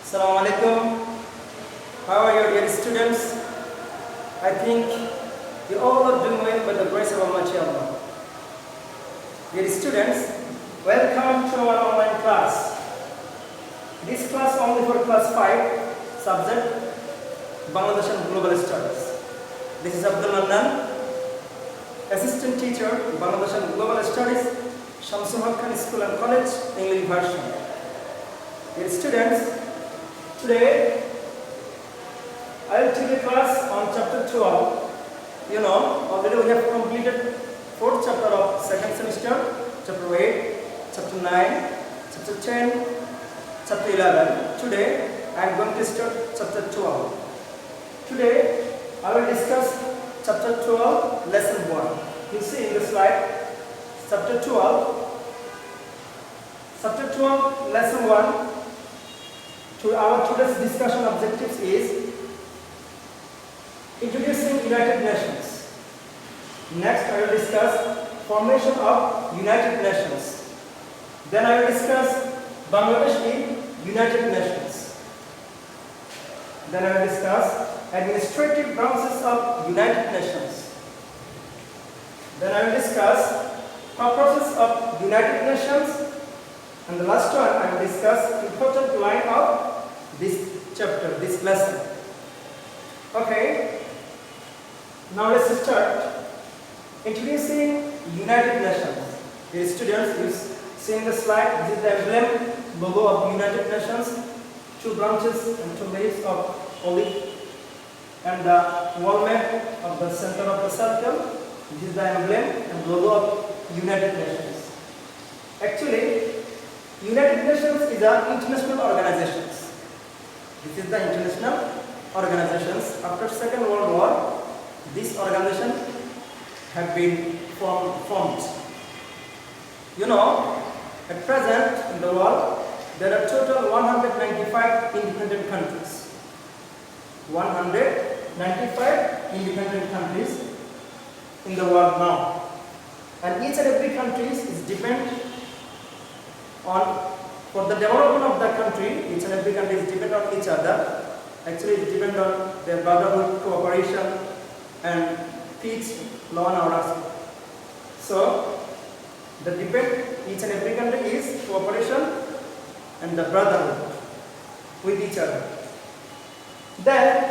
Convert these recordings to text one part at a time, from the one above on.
Assalamu alaikum. How are you, dear students? I think you all are doing well by the grace of Allah. Dear students, welcome to our online class. This class only for class 5, subject Bangladesh and Global Studies. This is Abdul Mannan, Assistant Teacher, Bangladesh and Global Studies, Shamsul Haq Khan School and College, English version. Dear students, today I will take a class on chapter 12. You know, already we have completed 4th chapter of 2nd semester, chapter 8, chapter 9, chapter 10, chapter 11. Today I am going to start chapter 12. Today I will discuss chapter 12, lesson 1. You see in the slide, chapter 12, lesson 1. Our today's discussion objectives is introducing United Nations. Next, I will discuss formation of United Nations. Then I will discuss Bangladesh in United Nations. Then I will discuss administrative branches of United Nations. Then I will discuss purposes of United Nations. And the last one, I will discuss important line of this chapter, this lesson. Okay. Now let's start. Introducing United Nations. Dear students, you see in the slide, this is the emblem, logo of United Nations. 2 branches and 2 leaves of olive. And the wall map of the center of the circle. This is the emblem and logo of United Nations. Actually, United Nations is an international organization. This is the international organizations. After Second World War, this organization have been formed. You know, at present in the world, there are total 195 independent countries. 195 independent countries in the world now. And each and every country is dependent on, for the development of the country, each and every country is dependent on each other. Actually, it depends on their brotherhood, cooperation, and peace, law and order. So, the depend each and every country is cooperation and the brotherhood with each other. Then,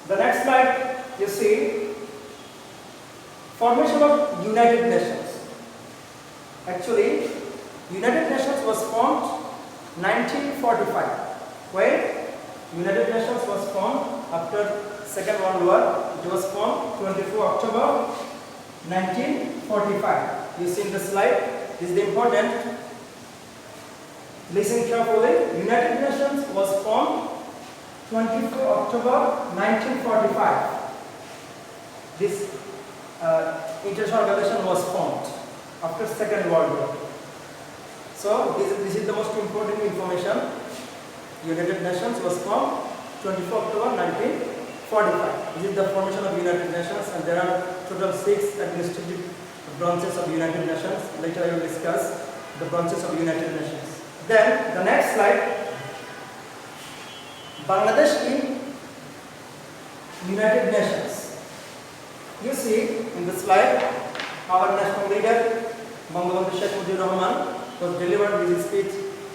the next slide, you see, formation of United Nations. Actually, United Nations was formed 1945. When United Nations was formed after Second World War, it was formed 24 October 1945. You see in the slide, this is the important. Listen carefully. United Nations was formed 24 October 1945. This international organization was formed after Second World War. So this is the most important information. United Nations was formed 24 October 1945. This is the formation of United Nations, and there are total 6 administrative branches of United Nations. Later I will discuss the branches of United Nations. Then the next slide, Bangladesh in United Nations. You see in the slide, our national leader, Bangladesh Sheikh Mujibur Rahman, was delivered his speech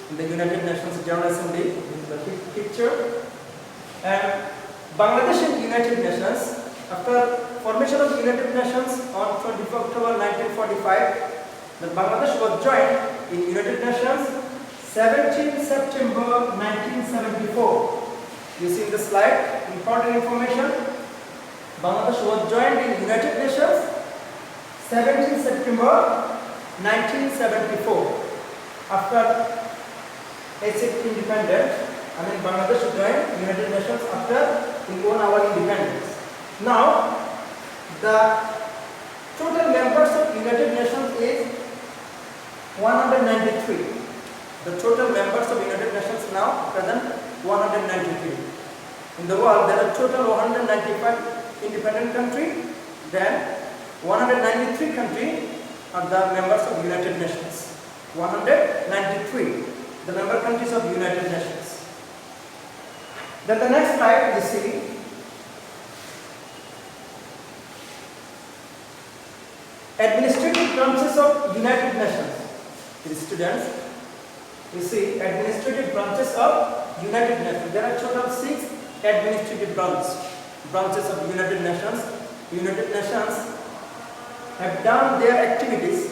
in the United Nations General Assembly. This is the picture. And Bangladesh in United Nations, after formation of United Nations on 24 October 1945, the Bangladesh was joined in United Nations 17 September 1974. You see in the slide, important information. Bangladesh was joined in United Nations 17 September 1974. After its independence, Bangladesh joined United Nations after we won our independence. Now, the total members of United Nations is 193. The total members of United Nations now present 193. In the world, there are total 195 independent countries. Then 193 countries are the members of United Nations. 193, the member countries of United Nations. Then the next slide you see administrative branches of United Nations. These students, you see administrative branches of United Nations. There are total 6 administrative branches of United Nations. United Nations have done their activities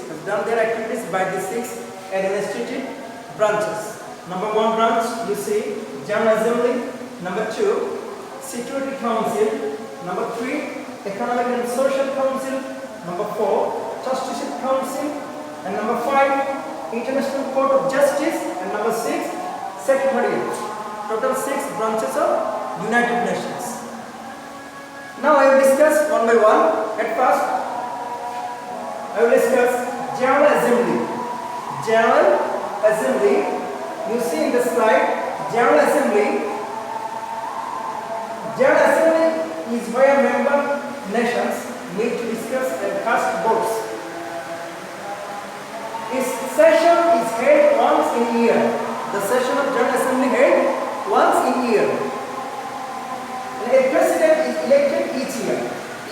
by the 6 administrative branches. Number 1 branch you see General Assembly. Number 2 Security Council. Number 3 Economic and Social Council. Number 4 Trusteeship Council. And number 5 International Court of Justice. And number 6 Secretariat. Total 6 branches of United Nations. Now I will discuss one by one. At first I will discuss General Assembly. General Assembly. You see in the slide, General Assembly. General Assembly is where member nations meet to discuss and cast votes. Its session is held once in a year. The session of General Assembly held once in a year. And a president is elected each year.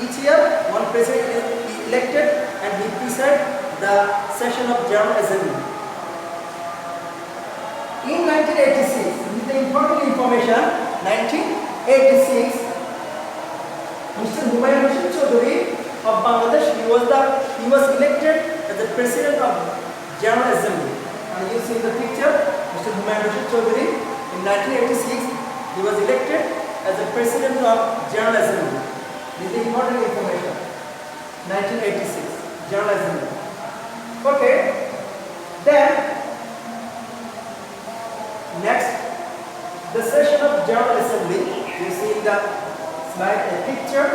Each year, one president is elected and he presides the session of General Assembly. In 1986, with the important information, 1986, Mr. Humayun Rashid Chaudhuri of Bangladesh, he was elected as the president of General Assembly. And you see the picture, Mr. Humayun Rashid Chaudhuri. In 1986, he was elected as the president of General Assembly. This is important information. 1986, General Assembly. Okay. Then next, the session of General Assembly. You see in the slide a picture.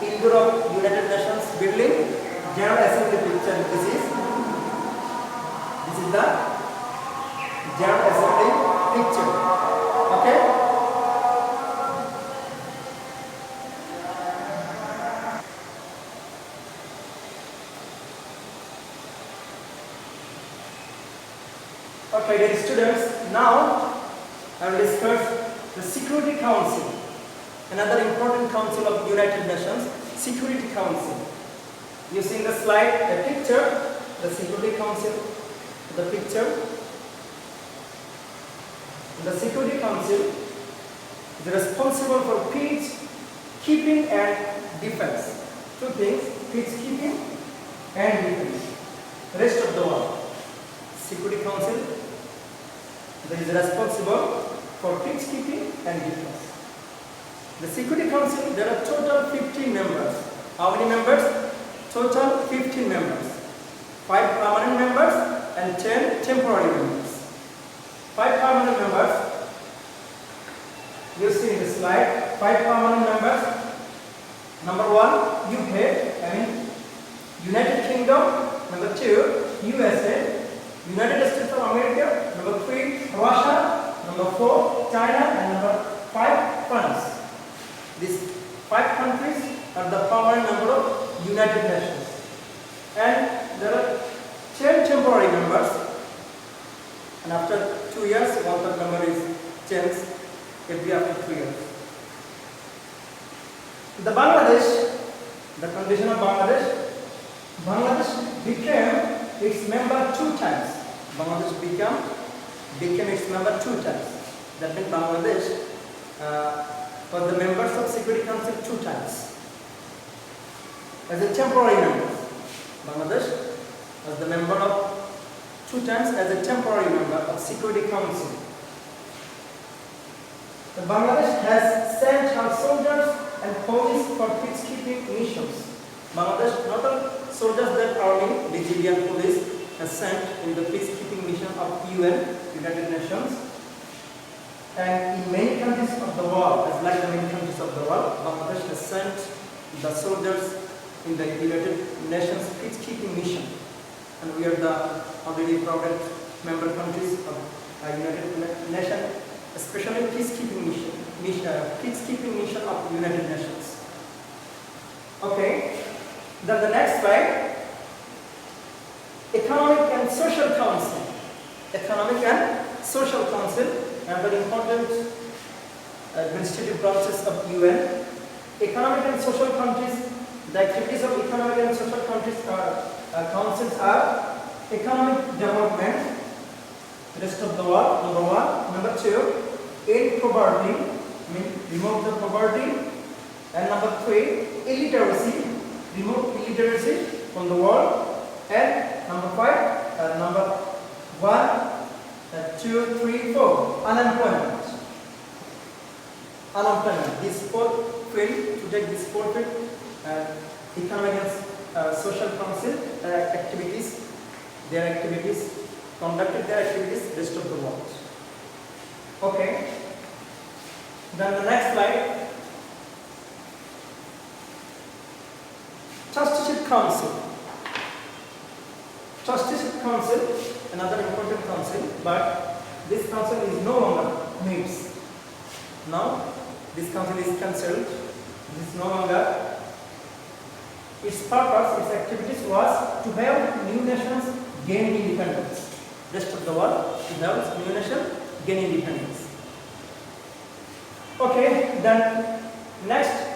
Indoor of United Nations building. General Assembly picture. This is the General Assembly picture. Okay. Okay, dear students, now I will discuss the Security Council, another important council of United Nations, Security Council. You see in the slide a picture, the Security Council, the picture. The Security Council is responsible for peace keeping and defense. Two things, peace keeping and defense. Rest of the world. Security Council that is responsible for peacekeeping and defense. The Security Council, there are total 15 members. How many members? Total 15 members. 5 permanent members and 10 temporary members. 5 permanent members. You see in the slide, 5 permanent members. Number 1, UK, United Kingdom. Number 2, USA. United States of America. Number 3, Russia. Number 4, China. And number 5, France. These 5 countries are the permanent member of United Nations. And there are 10 temporary members. And after 2 years, 1/3 member is changed every after 2 years. The Bangladesh, the condition of Bangladesh became its member 2 times. Bangladesh became its member 2 times. That means Bangladesh was the members of Security Council 2 times. As a temporary member, Bangladesh was the member of 2 times as a temporary member of Security Council. The Bangladesh has sent her soldiers and police for peacekeeping missions. Bangladesh, not all soldiers that army, BGB and police has sent in the peacekeeping mission of UN, United Nations. And in many countries of the world, as like the many countries of the world, Bangladesh has sent the soldiers in the United Nations peacekeeping mission. And we are the already proud member countries of United Nations, especially peacekeeping mission of United Nations. Okay. Then the next slide, Economic and Social Council. Economic and Social Council, another important administrative branches of UN. Economic and social countries, the activities of economic and social countries councils are economic development, rest of the world, number one. Number two, end poverty, remove the poverty. And number three, illiteracy, remove illiteracy from the world. And number five, number one, two, three, four, unemployment. This fourth field, to take this fourth field, economic and social council activities, their activities, conducted their activities, rest of the world. Okay. Then the next slide. Trusteeship Council. Trusteeship Council, another important council, but this council is no longer meets. Now this council is cancelled. This is no longer. Its purpose, its activities was to help new nations gain independence. Rest of the world, to help new nations gain independence. Okay, then next,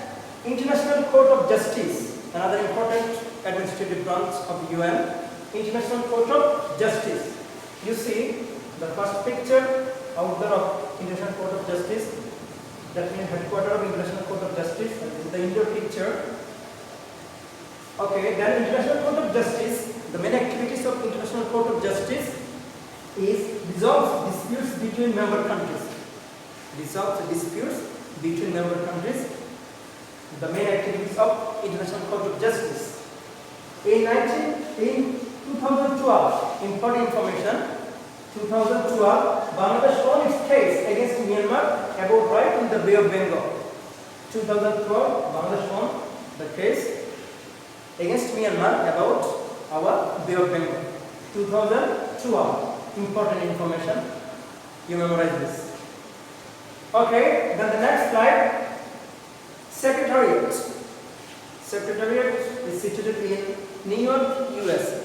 International Court of Justice, another important administrative branch of the UN. International Court of Justice. You see the first picture out there of International Court of Justice. That means headquarters of International Court of Justice. And this is the indoor picture. Okay, then International Court of Justice. The main activities of International Court of Justice is resolves disputes between member countries. Resolves disputes between member countries. The main activities of International Court of Justice. In 2012, important information. 2012, Bangladesh won its case against Myanmar about right in the Bay of Bengal. 2012, Bangladesh won the case against Myanmar about our Bay of Bengal. 2012, important information. You memorize this. Okay, then the next slide. Secretariat. Secretariat is situated in New York, USA.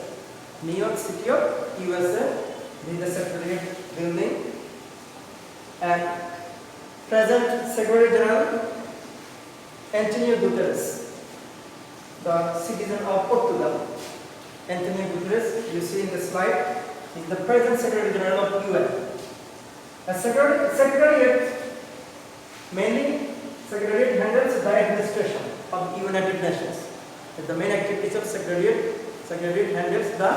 New York City of USA. This is the Secretariat building. And present Secretary General Antonio Guterres, the citizen of Portugal. Antonio Guterres, you see in the slide, is the present Secretary General of UN. A Secretariat, mainly Secretariat handles the administration of the United Nations. The main activities of Secretariat handles the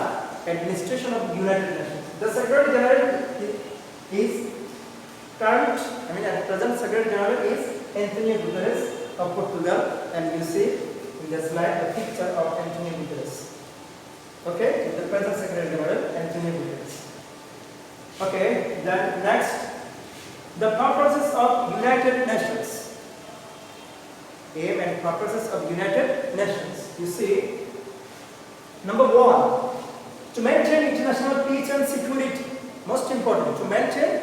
administration of the United Nations. The Secretary General is at present Secretary General is Antonio Guterres of Portugal, and you see in the slide the picture of Antonio Guterres. Okay, the present Secretary General Antonio Guterres. Okay, then next, the purposes of United Nations. Aim and purposes of United Nations. You see, number one, to maintain international peace and security. Most important, to maintain,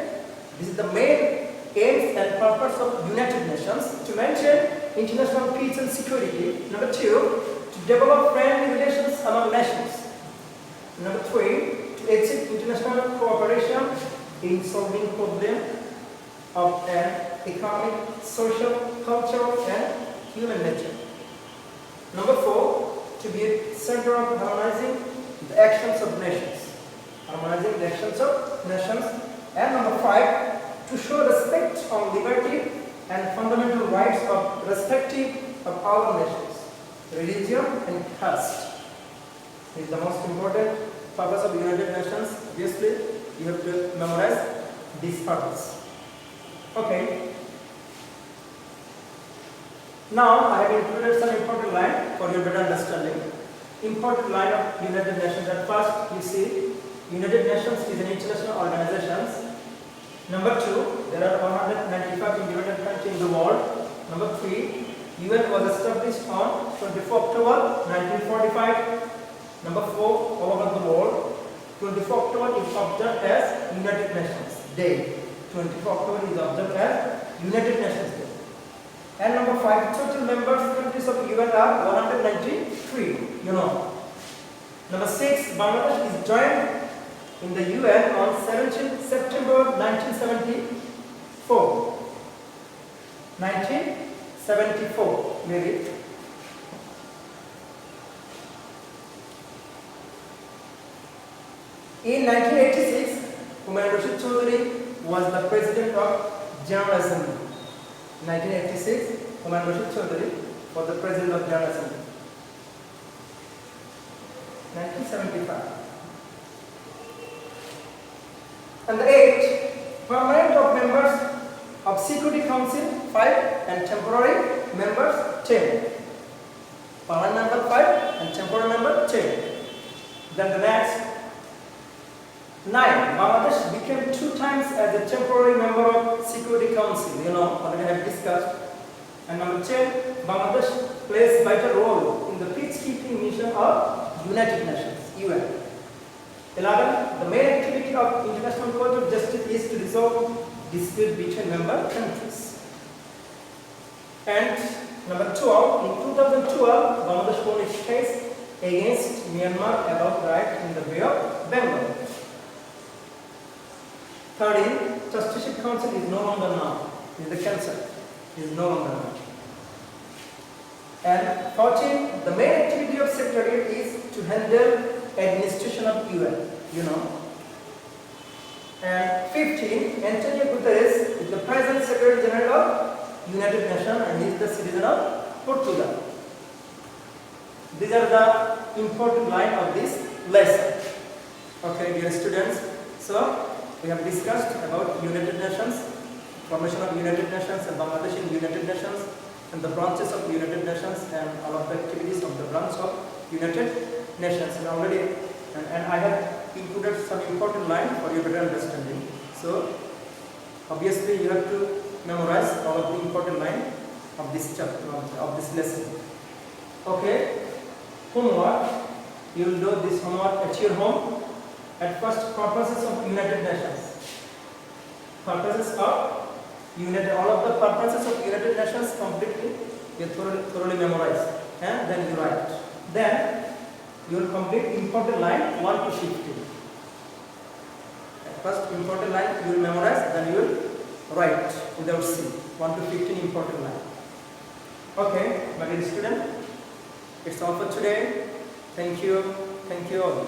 this is the main aims and purpose of United Nations, to maintain international peace and security. Number two, to develop friendly relations among nations. Number three, to achieve international cooperation in solving problems of an economic, social, cultural, and human nature. Number four, to be a center of harmonizing the actions of nations. Harmonizing the actions of nations. And number five, to show respect on liberty and fundamental rights of respective of our nations, religion and caste. This is the most important purpose of United Nations. Obviously, you have to memorize this purpose. Okay. Now I have included some important line for your better understanding. Important line of United Nations. At first, you see, United Nations is an international organization. Number two, there are 195 independent countries in the world. Number three, UN was established on 24 October 1945. Number four, all over the world, 24 October is observed as United Nations Day. 24 October is observed as United Nations Day. And number five, total members countries of UN are 193. You know. Number six, Bangladesh is joined in the UN on 17 September 1974. 1974, maybe. In 1986, Humayun Rashid Chaudhary was the president of General Assembly. 1986, Humayun Rashid Chaudhary was the president of General Assembly. 1975. And the 8 permanent of members of Security Council 5 and temporary members 10. Permanent member 5 and temporary member 10. Then the next 9. Bangladesh became 2 times as a temporary member of Security Council. You know, already have discussed. And number 10, Bangladesh plays vital role in the peacekeeping mission of United Nations, UN. 11. The main activity of International Court of Justice is to resolve dispute between member countries. And number 12, in 2012, Bangladesh won its case against Myanmar about right in the Bay of Bengal. 13. Trusteeship Council is no longer known. Is the cancelled. Is no longer known. And 14. The main activity of Secretariat is to handle administration of UN. You know. And 15. Antonio Guterres is the present Secretary General of United Nations and is the citizen of Portugal. These are the important lines of this lesson. Okay, dear students. So we have discussed about United Nations, formation of United Nations and Bangladesh in United Nations and the branches of United Nations and all of the activities of the branch of United Nations. And already, and I have included some important line for your better understanding. So obviously you have to memorize all of the important line of this chapter, of this lesson. Okay, homework. You will do this homework at your home. At first, purposes of United Nations. Purposes of United, all of the purposes of United Nations completely, you thoroughly memorize, and then you write. Then you will complete important line 1 to 15. At first, important line you will memorize, then you will write without C. 1 to 15 important line. Okay, my dear student, it's all for today. Thank you all.